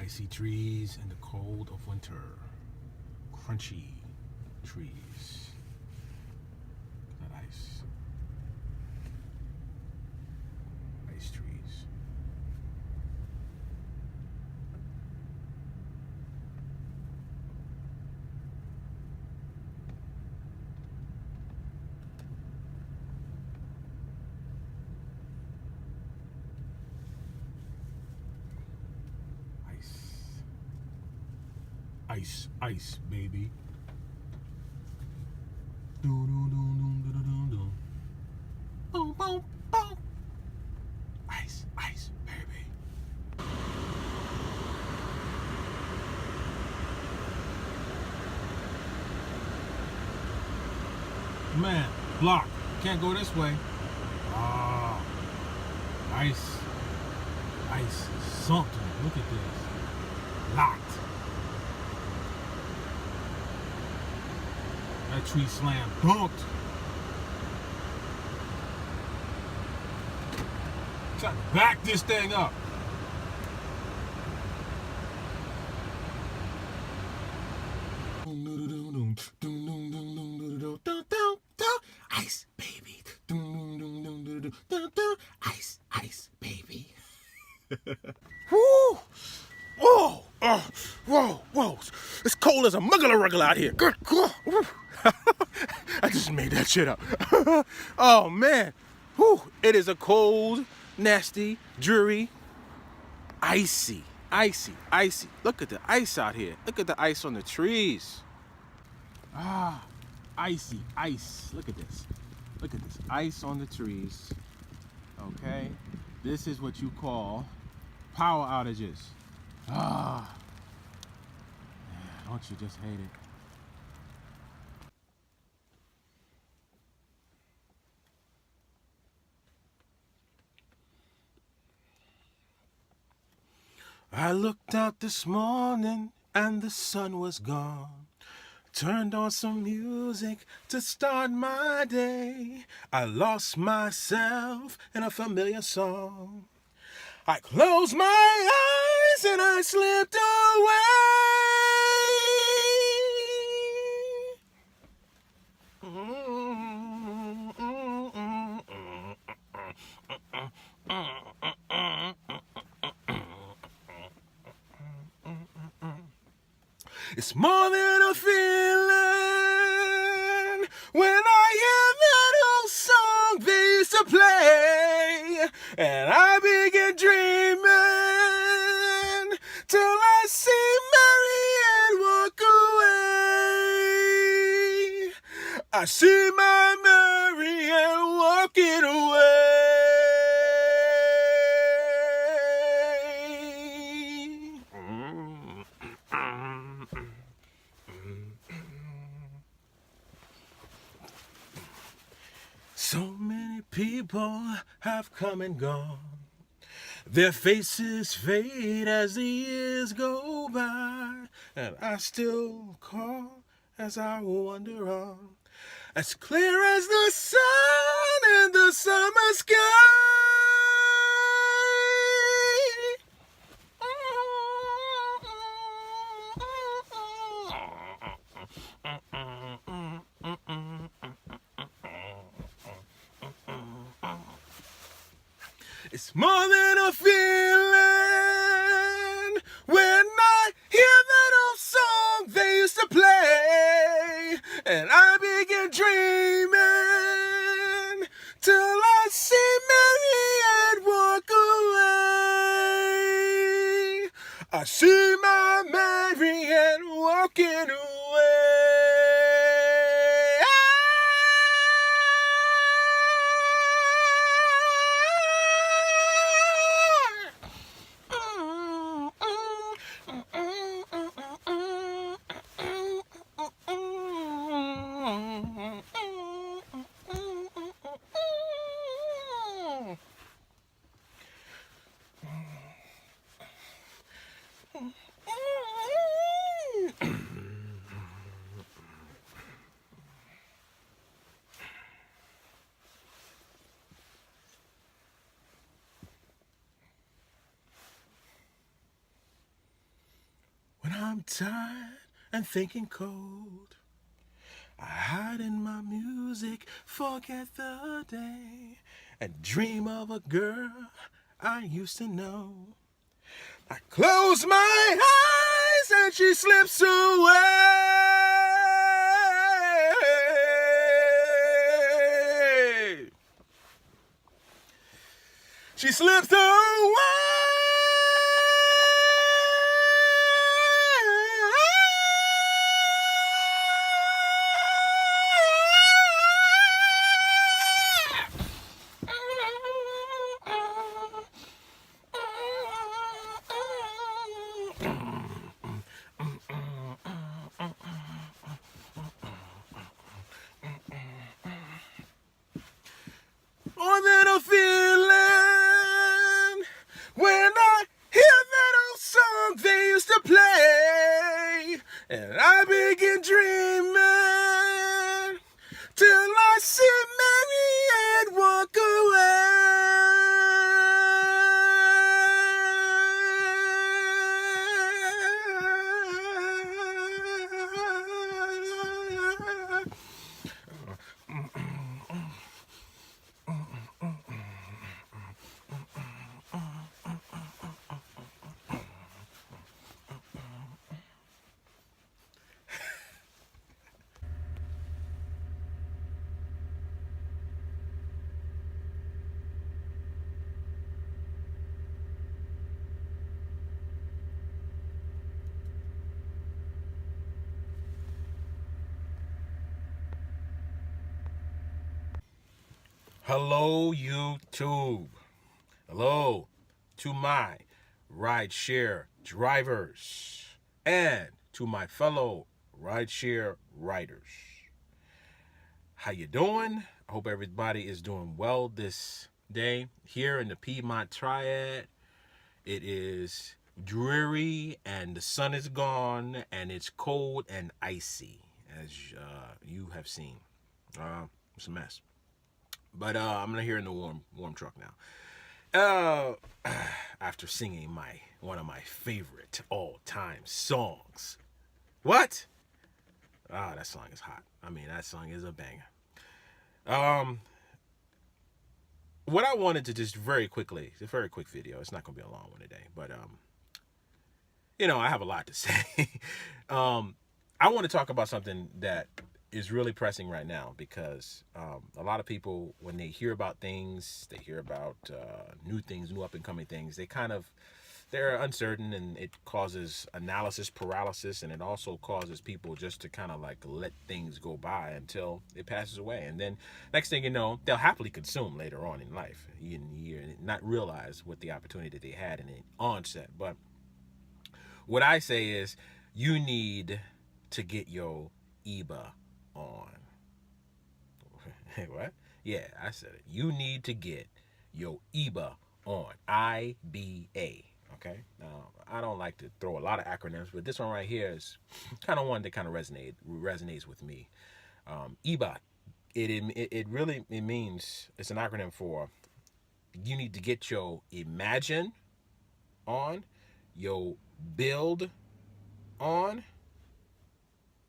Icy trees in the cold of winter. Crunchy trees. Not ice. Ice trees. Ice, ice, baby. Boom, boom, boom. Ice, ice, baby. Man, block. Can't go this way. Ah, ice. Ice something. Look at this. Locked. That tree slam dunked. Try to back this thing up. Ice, baby. Ice, ice, baby. Woo! Whoa! Whoa! Whoa! It's cold as a muggler out here. Good God! I just made that shit up. Oh man! Whew. It is a cold, nasty, dreary, icy. Look at the ice out here. Look at the ice on the trees. Ah, icy, ice. Look at this. Look at this. Ice on the trees. Okay? This is what you call power outages. Ah. Yeah, don't you just hate it? I looked out this morning and the sun was gone. Turned on some music to start my day. I lost myself in a familiar song. I closed my eyes and I slipped away. It's more than a feeling when I hear that old song they used to play, and I begin dreaming till I see Marianne walk away. I see my Marianne walking away. So many people have come and gone. Their faces fade as the years go by, and I still call as I wander on, as clear as the sun in the summer sky. It's more than a feeling when I hear that old song they used to play, and I begin dreaming till I see Marianne walk away. I see my Marianne walking away. I'm tired and thinking cold. I hide in my music, forget the day, and dream of a girl I used to know. I close my eyes and she slips away. She slips away. More than a feeling when I hear that old song they used to play, and I begin dreaming till I see Mary and walk away. Hello, YouTube. Hello to my rideshare drivers and to my fellow rideshare riders. How you doing? I hope everybody is doing well this day. Here in the Piedmont Triad, it is dreary and the sun is gone and it's cold and icy, as you have seen. It's a mess. But I'm here in the warm truck now. After singing one of my favorite all-time songs. What? That song is hot. I mean, that song is a banger. What I wanted to just very quickly, it's a very quick video. It's not going to be a long one today, but I have a lot to say. I want to talk about something that is really pressing right now, because a lot of people, when they hear about things, they hear about new things, new up and coming things, they're uncertain, and it causes analysis paralysis, and it also causes people just to kind of like let things go by until it passes away, and then next thing you know, they'll happily consume later on in life, and not realize what the opportunity that they had in the onset. But what I say is, you need to get your I.B.A. on. What? Yeah, I said it. You need to get your I.B.A. on. I.B.A. Okay? Now, I don't like to throw a lot of acronyms, but this one right here is kind of one that kind of resonates with me. I.B.A. It really means, it's an acronym for, you need to get your imagine on, your build on,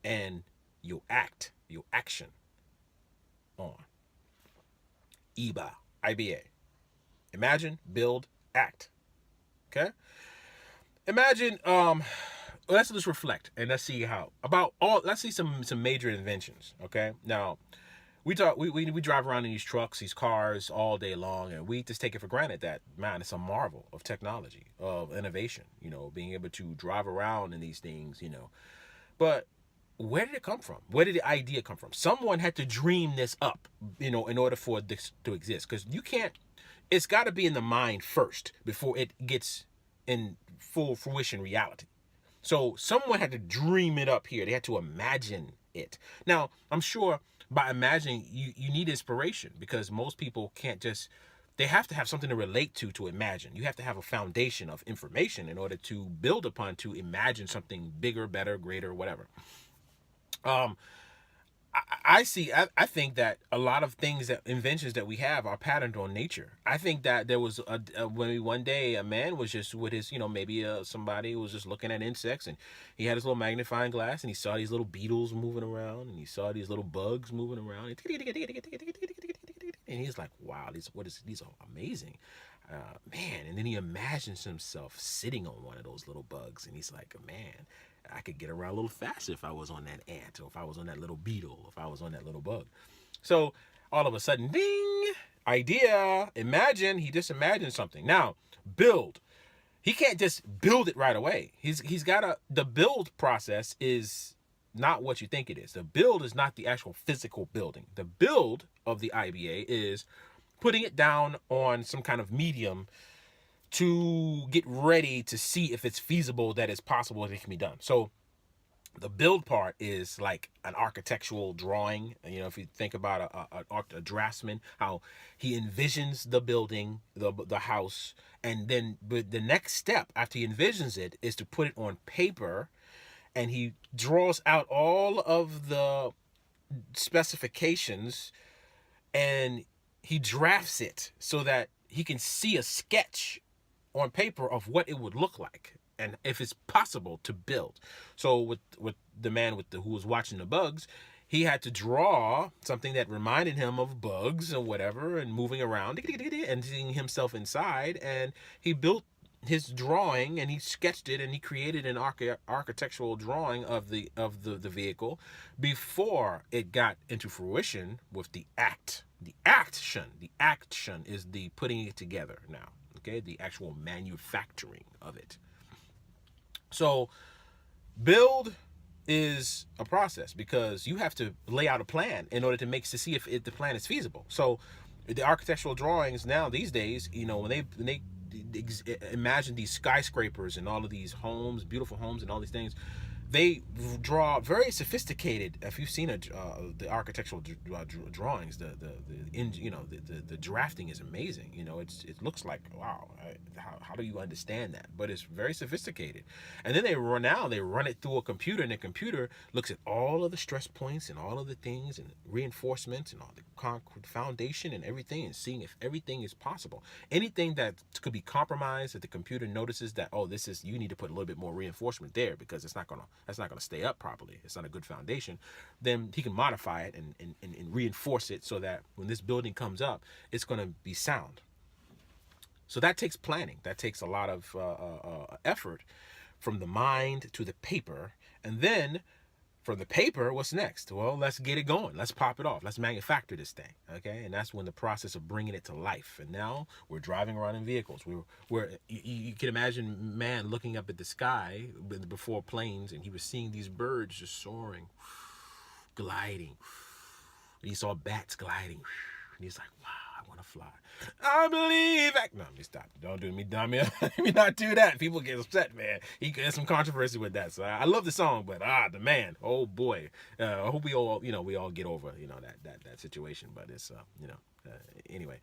and your action on. I.B.A. I.B.A. Imagine, build, act. Okay? Imagine, let's just reflect and let's see let's see some major inventions. Okay? Now, we drive around in these trucks, these cars all day long, and we just take it for granted that, man, it's a marvel of technology, of innovation, being able to drive around in these things, But where did it come from? Where did the idea come from? Someone had to dream this up, in order for this to exist. Because it's got to be in the mind first before it gets in full fruition reality. So someone had to dream it up here. They had to imagine it. Now, I'm sure by imagining, you need inspiration, because most people can't they have to have something to relate to imagine. You have to have a foundation of information in order to build upon, to imagine something bigger, better, greater, whatever. I think that a lot of things, that inventions that we have, are patterned on nature. I think that there was when one day a man was just with his, maybe somebody was just looking at insects, and he had his little magnifying glass, and he saw these little beetles moving around, and he saw these little bugs moving around, and he's like, wow, these are amazing. Man, and then he imagines himself sitting on one of those little bugs, and he's like, man, I could get around a little faster if I was on that ant, or if I was on that little beetle, if I was on that little bug. So all of a sudden, ding, idea, imagine. He just imagined something. Now, build. He can't just build it right away. He's got to. The build process is not what you think it is. The build is not the actual physical building. The build of the I.B.A. is putting it down on some kind of medium to get ready to see if it's feasible, that it's possible, that it can be done. So the build part is like an architectural drawing. If you think about a draftsman, how he envisions the building, the house, and then the next step after he envisions it is to put it on paper, and he draws out all of the specifications, and he drafts it so that he can see a sketch on paper of what it would look like, and if it's possible to build. So with the man who was watching the bugs, he had to draw something that reminded him of bugs or whatever, and moving around and seeing himself inside, and he built his drawing, and he sketched it, and he created an architectural drawing of the vehicle before it got into fruition with the act. The action is the putting it together now. Okay, the actual manufacturing of it. So build is a process, because you have to lay out a plan in order to see if the plan is feasible. So the architectural drawings now these days, when they imagine these skyscrapers and all of these homes, beautiful homes, and all these things, they draw very sophisticated. If you've seen the architectural drawings, the drafting is amazing. It looks like, wow, how do you understand that? But it's very sophisticated. And then they run it through a computer, and the computer looks at all of the stress points and all of the things and reinforcements and all the concrete foundation and everything, and seeing if everything is possible. Anything that could be compromised, that the computer notices that, oh, you need to put a little bit more reinforcement there, because that's not gonna stay up properly. It's not a good foundation. Then he can modify it and reinforce it so that when this building comes up, it's gonna be sound. So that takes planning. That takes a lot of effort, from the mind to the paper, and then from the paper, what's next? Well, let's get it going. Let's pop it off. Let's manufacture this thing, okay? And that's when the process of bringing it to life. And now we're driving around in vehicles. You can imagine man looking up at the sky before planes, and he was seeing these birds just soaring, gliding. He saw bats gliding, and he's like, wow, I want to fly. I believe. No, let me stop. Don't do me. Let me not do that. People get upset, man. There's some controversy with that. So I love the song, but the man, oh boy. I hope we all get over that situation. But it's anyway.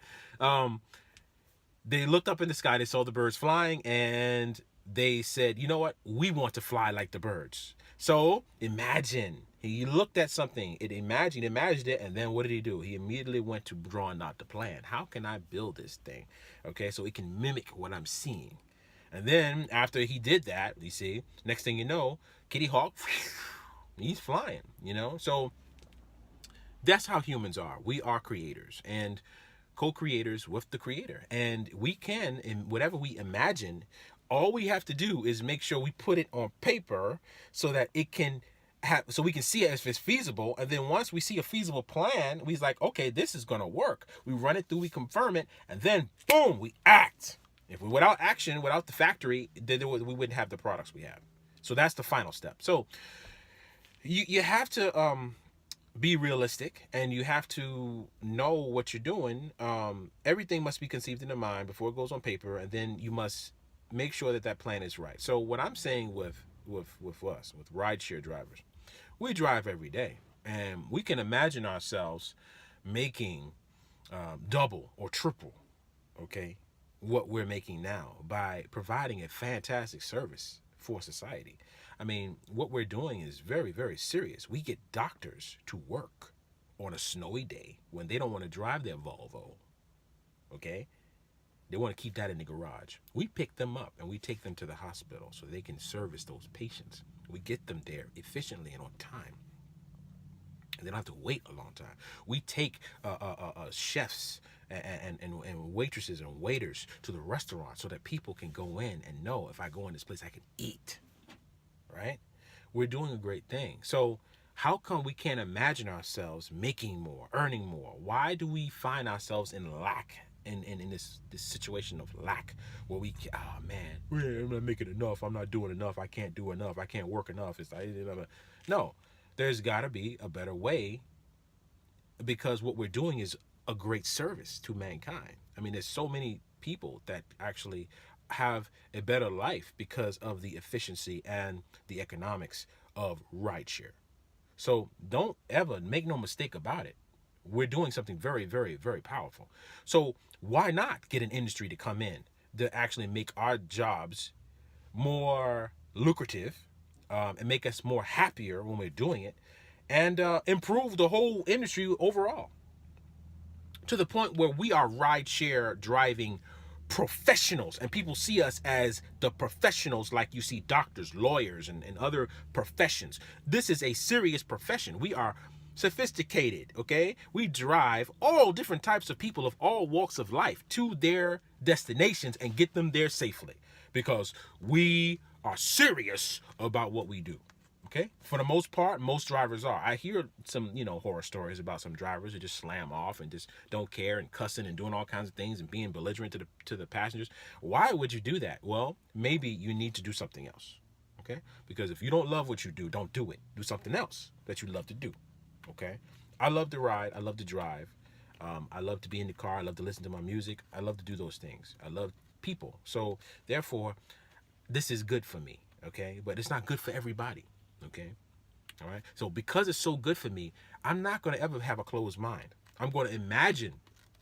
They looked up in the sky. They saw the birds flying, and they said, you know what? We want to fly like the birds. So imagine. He looked at something, imagined it, and then what did he do? He immediately went to drawing out the plan. How can I build this thing? Okay, so it can mimic what I'm seeing. And then after he did that, you see, next thing you know, Kitty Hawk, he's flying, So that's how humans are. We are creators and co-creators with the creator. And we can, in whatever we imagine, all we have to do is make sure we put it on paper so that it can so we can see it if it's feasible. And then once we see a feasible plan, we're like, okay, this is gonna work. We run it through, we confirm it, and then boom, we act. Without action, without the factory, then we wouldn't have the products we have. So that's the final step. So you have to be realistic, and you have to know what you're doing. Everything must be conceived in the mind before it goes on paper, and then you must make sure that plan is right. So what I'm saying with us, with rideshare drivers, we drive every day, and we can imagine ourselves making double or triple, okay, what we're making now by providing a fantastic service for society. I mean, what we're doing is very, very serious. We get doctors to work on a snowy day when they don't want to drive their Volvo, okay? They want to keep that in the garage. We pick them up and we take them to the hospital so they can service those patients. We get them there efficiently and on time. And they don't have to wait a long time. We take chefs and waitresses and waiters to the restaurant so that people can go in and know, if I go in this place, I can eat, right? We're doing a great thing. So how come we can't imagine ourselves making more, earning more? Why do we find ourselves in lack, in this situation of lack, where we, oh man, I'm not making enough, I'm not doing enough, I can't do enough, I can't work enough. It's like, no, there's got to be a better way, because what we're doing is a great service to mankind. I mean, there's so many people that actually have a better life because of the efficiency and the economics of rideshare. So don't ever make no mistake about it. We're doing something very, very, very powerful. So why not get an industry to come in to actually make our jobs more lucrative, and make us more happier when we're doing it, and improve the whole industry overall, to the point where we are rideshare driving professionals, and people see us as the professionals, like you see doctors, lawyers, and other professions. This is a serious profession. We are sophisticated, okay? We drive all different types of people of all walks of life to their destinations and get them there safely, because we are serious about what we do. Okay, for the most part, most drivers are. I hear some, horror stories about some drivers who just slam off and just don't care, and cussing and doing all kinds of things and being belligerent to the passengers. Why would you do that? Well, maybe you need to do something else. Okay, because if you don't love what you do, don't do it. Do something else that you love to do. Okay, I love to ride. I love to drive. I love to be in the car. I love to listen to my music. I love to do those things. I love people. So therefore, this is good for me. Okay, but it's not good for everybody. Okay, all right. So because it's so good for me, I'm not going to ever have a closed mind. I'm going to imagine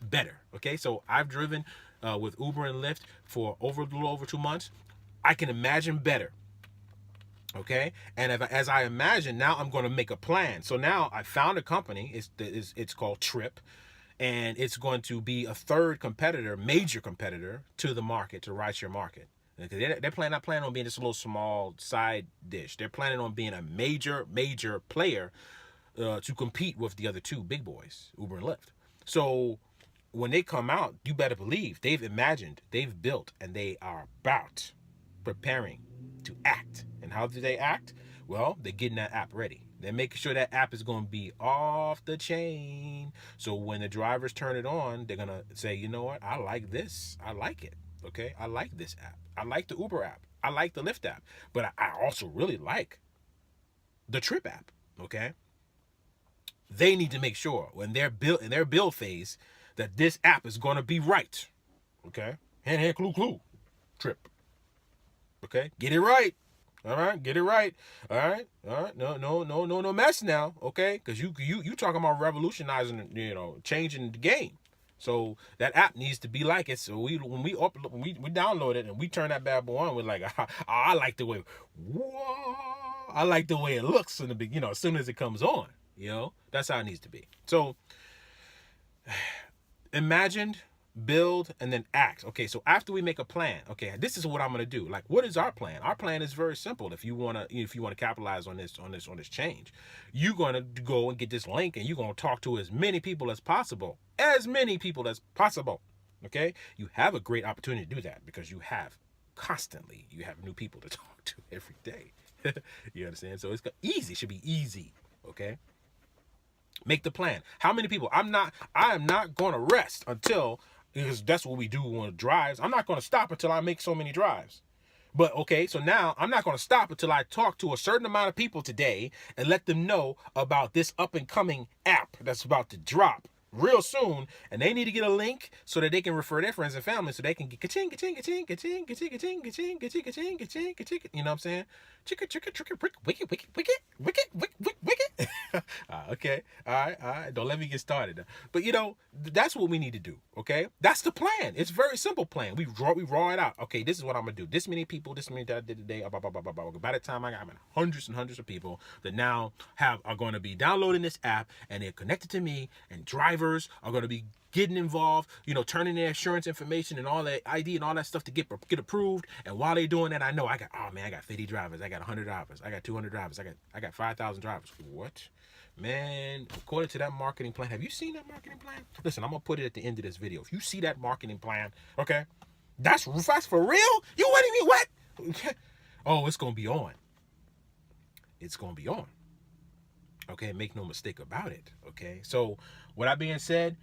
better. Okay, so I've driven with Uber and Lyft for a little over 2 months. I can imagine better. Okay, and as I imagine, now I'm going to make a plan. So now I found a company. It's called TRYP, and it's going to be a third competitor, major competitor to the market, to rideshare market. They're not planning on being just a little small side dish. They're planning on being a major player to compete with the other two big boys, Uber and Lyft. So when they come out, you better believe they've imagined, they've built, and they are about preparing to act. And how do they act? Well, they're getting that app ready. They're making sure that app is going to be off the chain. So when the drivers turn it on, they're going to say, you know what? I like this. I like it. Okay, I like this app. I like the Uber app. I like the Lyft app. But I also really like the TRYP app. Okay, they need to make sure when they're in their build phase that this app is going to be right. Okay, hand clue, TRYP. Okay, get it right. All right, get it right. All right. No mess now. Okay, because you talking about revolutionizing, changing the game. So that app needs to be like it. So when we download it and we turn that bad boy on, we're like, I like the way, I like the way it looks in the big, as soon as it comes on. That's how it needs to be. So imagined, build, and then act. Okay, so after we make a plan, okay, this is what I'm gonna do. Like, what is our plan? Our plan is very simple. If you wanna capitalize on this change, you're gonna go and get this link, and you're gonna talk to as many people as possible. Okay, you have a great opportunity to do that because you have new people to talk to every day. You understand? So it's easy. It should be easy. Okay. Make the plan. How many people? I am not gonna rest until, because that's what we do on drives. I'm not going to stop until I make so many drives. But okay, so now I'm not going to stop until I talk to a certain amount of people today and let them know about this up and coming app that's about to drop, real soon, and they need to get a link so that they can refer their friends and family so they can get ka-ching, ka-ching, ka-ching, ka-ching, ka-ching, ka-ching, ka-ching, ka-ching, ka-ching, ka-ching, ka-ching, you know what I'm saying? Chicka, chicka, chicka, wicked, wicked, wicked, wicked, wicked, wicked. Okay, all right. Don't let me get started. But you know, that's what we need to do. Okay, that's the plan. It's a very simple plan. We raw it out. Okay, this is what I'm gonna do. This many people, this many that I did today. Blah, blah, blah, blah, blah. By the time I got hundreds and hundreds of people that now are going to be downloading this app and they're connected to me, and drivers are going to be getting involved, you know, turning their insurance information and all that ID and all that stuff to get approved. And while they're doing that, I know I got 50 drivers, I got 100 drivers, I got 200 drivers, I got 5,000 drivers. What? Man, according to that marketing plan, have you seen that marketing plan? Listen, I'm gonna put it at the end of this video. If you see that marketing plan, okay, that's for real. You waiting me what? Oh, it's gonna be on. It's gonna be on. Okay, make no mistake about it. Okay, so with that being said,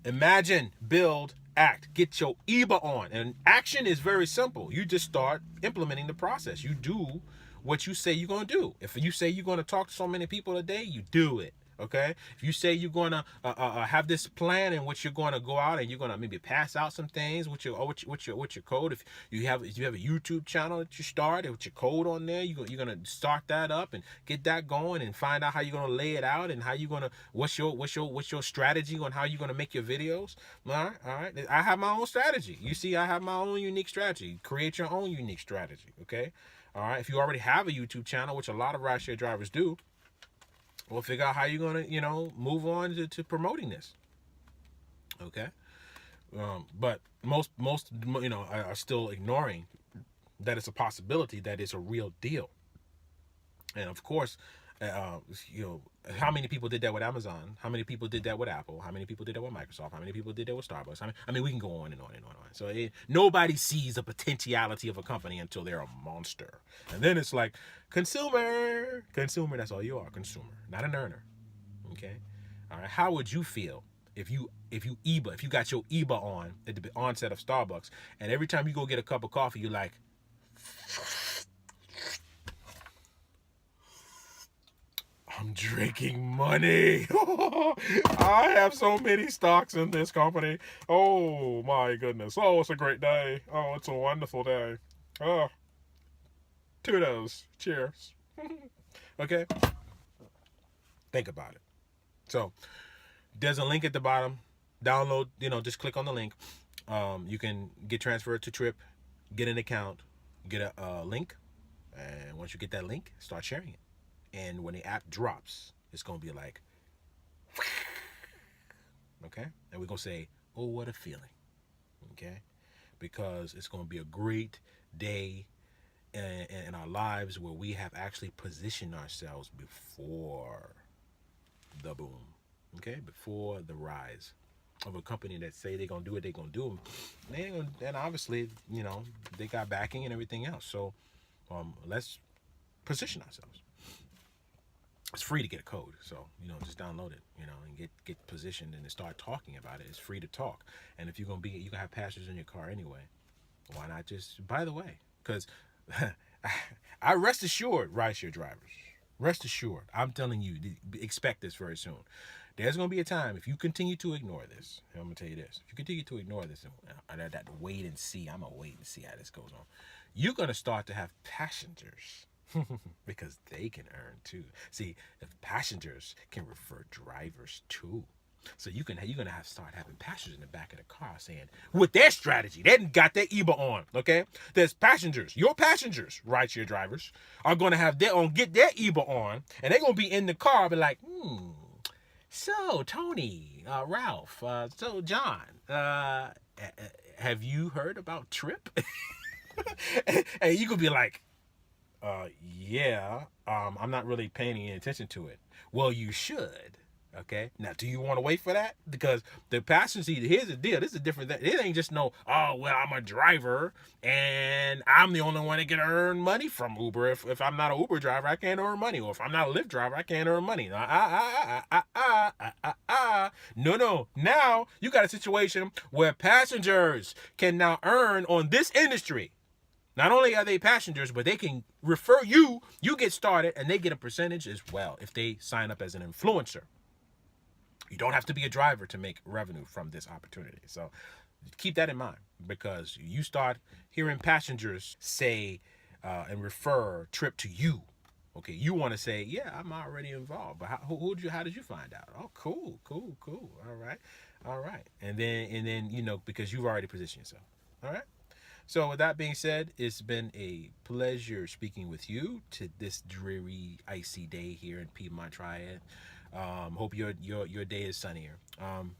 imagine, build, act, get your I.B.A on. And action is very simple. You just start implementing the process. You do what you say you're going to do. If you say you're going to talk to so many people a day, you do it. Okay, if you say you're going to have this plan in which you're going to go out and you're going to maybe pass out some things with your code. If you have a YouTube channel that you start with your code on there, you're going to start that up and get that going and find out how you're going to lay it out and how you're going to what's your strategy on how you're going to make your videos. All right. I have my own strategy. You see, I have my own unique strategy. Create your own unique strategy. Okay. All right. If you already have a YouTube channel, which a lot of rideshare drivers do, we'll figure out how you're going to, you know, move on to promoting this. Okay. But most, you know, are still ignoring that it's a possibility, that it's a real deal. And of course, you know, how many people did that with Amazon? How many people did that with Apple? How many people did that with Microsoft? How many people did that with Starbucks? I mean, we can go on and on and on and on. So nobody sees the potentiality of a company until they're a monster. And then it's like, consumer, that's all you are, consumer, not an earner. Okay. All right. How would you feel if you I.B.A, if you got your I.B.A on at the onset of Starbucks, and every time you go get a cup of coffee, you're like, I'm drinking money. I have so many stocks in this company. Oh my goodness. Oh, it's a great day. Oh, it's a wonderful day. Oh, toodles. Cheers. Okay. Think about it. So there's a link at the bottom. Download, you know, just click on the link. You can get transferred to TRYP, get an account, get a link. And once you get that link, start sharing it. And when the app drops, it's going to be like, okay? And we're going to say, oh, what a feeling, okay? Because it's going to be a great day in our lives where we have actually positioned ourselves before the boom, okay? Before the rise of a company that say they're going to do what they're going to do. And obviously, you know, they got backing and everything else. So let's position ourselves. It's free to get a code, so, you know, just download it, you know, and get positioned and start talking about it. It's free to talk. And if you're going to have passengers in your car anyway, why not just, by the way, because I rest assured, rideshare drivers, rest assured, I'm telling you, expect this very soon. There's going to be a time, if you continue to ignore this, I'm going to tell you this, if you continue to ignore this, and that wait and see, I'm going to wait and see how this goes on, you're going to start to have passengers because they can earn too. See, if passengers can refer drivers too, so you're gonna start having passengers in the back of the car saying, with their strategy, they got their I.B.A on. Okay, there's passengers, your passengers, rideshare drivers, are gonna have get their I.B.A on, and they're gonna be in the car, be like, so Tony, Ralph, so John, have you heard about TRYP? And you could be like, yeah, I'm not really paying any attention to it. Well, you should. Okay. Now, do you want to wait for that? Because the passenger, here's the deal. This is different. It ain't just no, oh, well, I'm a driver and I'm the only one that can earn money from Uber. If I'm not an Uber driver, I can't earn money. Or if I'm not a Lyft driver, I can't earn money. No. Now you got a situation where passengers can now earn on this industry. Not only are they passengers, but they can refer you get started, and they get a percentage as well if they sign up as an influencer. You don't have to be a driver to make revenue from this opportunity. So keep that in mind, because you start hearing passengers say and refer Trip to you. Okay, you want to say, yeah, I'm already involved, but how did you find out? Oh, cool. All right, and then because you've already positioned yourself. All right. So with that being said, it's been a pleasure speaking with you to this dreary, icy day here in Piedmont Triad. Hope your day is sunnier.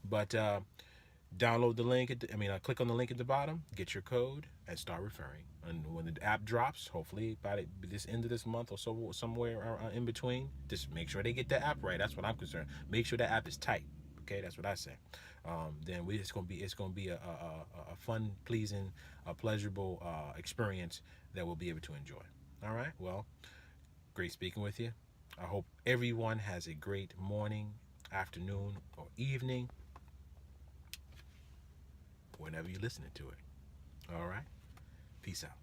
But download the link. Click on the link at the bottom, get your code, and start referring. And when the app drops, hopefully by this end of this month or so, somewhere in between, just make sure they get the app right. That's what I'm concerned. Make sure the app is tight. Okay, that's what I say. Then it's gonna be a fun, pleasing, pleasurable experience that we'll be able to enjoy. All right. Well, great speaking with you. I hope everyone has a great morning, afternoon, or evening, whenever you're listening to it. All right. Peace out.